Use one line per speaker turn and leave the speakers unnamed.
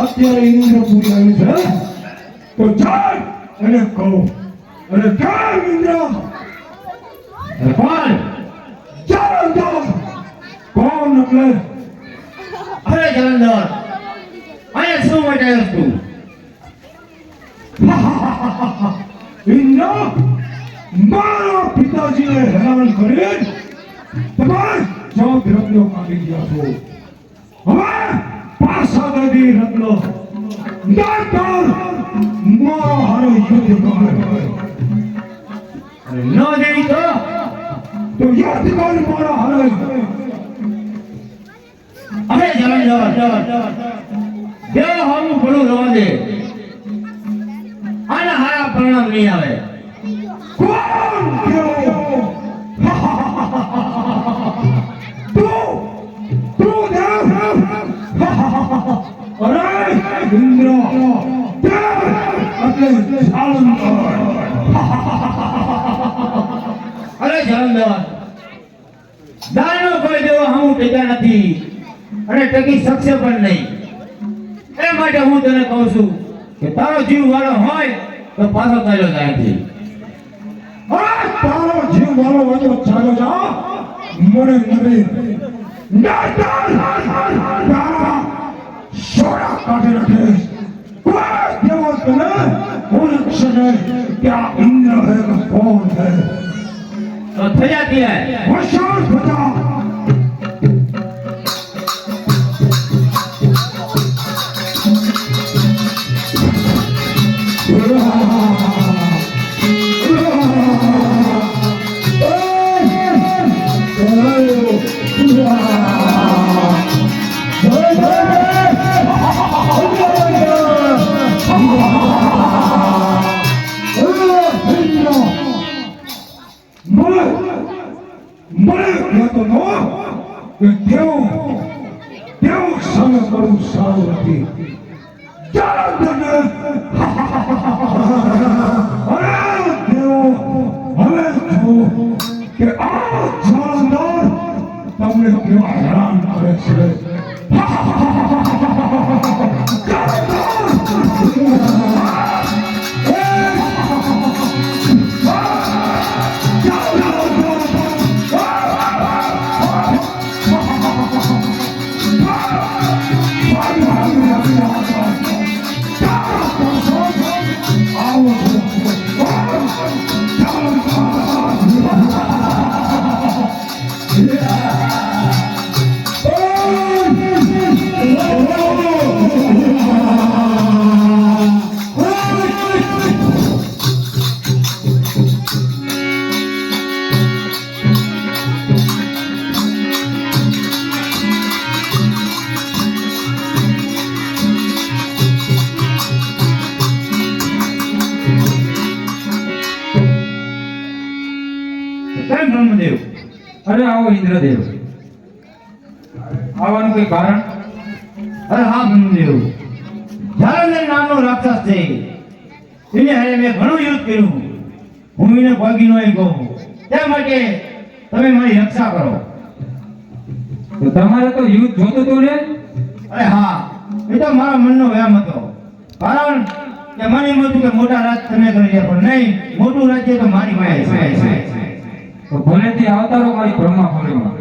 અત્યારે ઇન્દ્રપુરી આવી છે તો ચાલ અને કહો અને કેમ ઇન્દ્ર કોણ જલંધર કોણ એટલે
અરે જલંધર અહીંયા શું માટે આવ્યો તું?
ઇન્દ્ર મારા પિતાજીને હેરાન કરી તમારે જવાબ રત્નો કાઢી ગયા છો હવે પાછા નદી રત્નો દાંતર મારા હારે યુદ્ધ કરે
અરે ન દેવી તો
યુદ્ધ કર મારા હારે
અરે જલંધર દેવ હારું ઘણું રવા દે આના હારા પરિણામ નહીં આવે.
કોણ કેવો તું દેવ અરે ઇન્દ્ર દેવ એટલે જલંધર
અરે જલંધર દાનનો કોઈ દેવો હું ટેકા નથી અને ટકી શકશે પણ નહીં. એ માટે હું તને કહું છું કે તારો જીવ વાળો હોય તો પાછો ચાલ્યો જાય છે.
તારો જીવ વાળો હોય તો ચાલો જા મને નવી તારા સોડા કાઢી રાખીશ કોઈ દેવો તને હું રક્ષે ત્યાં ઇન્દ્ર હે કે કોણ હે
તો થઈ જાતી હે
હોશિયાર બતા દેવ સામે કરું સારું નથી અરે દેવ હવે જો કે આ જલંધર તમને કેવા હેરાન કરે છે
બ્રહ્મદેવ
અરે આવો ઇન્દ્રદેવ આવવાનું કોઈ કારણ?
અરે હા બ્રહ્મદેવ જલંધર નામનો રાક્ષસ છે એને હારે મેં ઘણું યુદ્ધ કર્યું હું એને ભાગી નહીં કહું તે માટે તમે મારી રક્ષા કરો.
તો તમારે તો યુદ્ધ જોતું હતું ને?
અરે હા એ તો મારા મનનો વ્યામ હતો કારણ કે મને એમ હતું કે મોટા રાજ તમે કરી રહ્યા પણ નહીં મોટું રાજ્ય તો મારી પાસે છે.
તો ભલેથી આવતા રહો મારી બ્રહ્મા ભોળીમાં.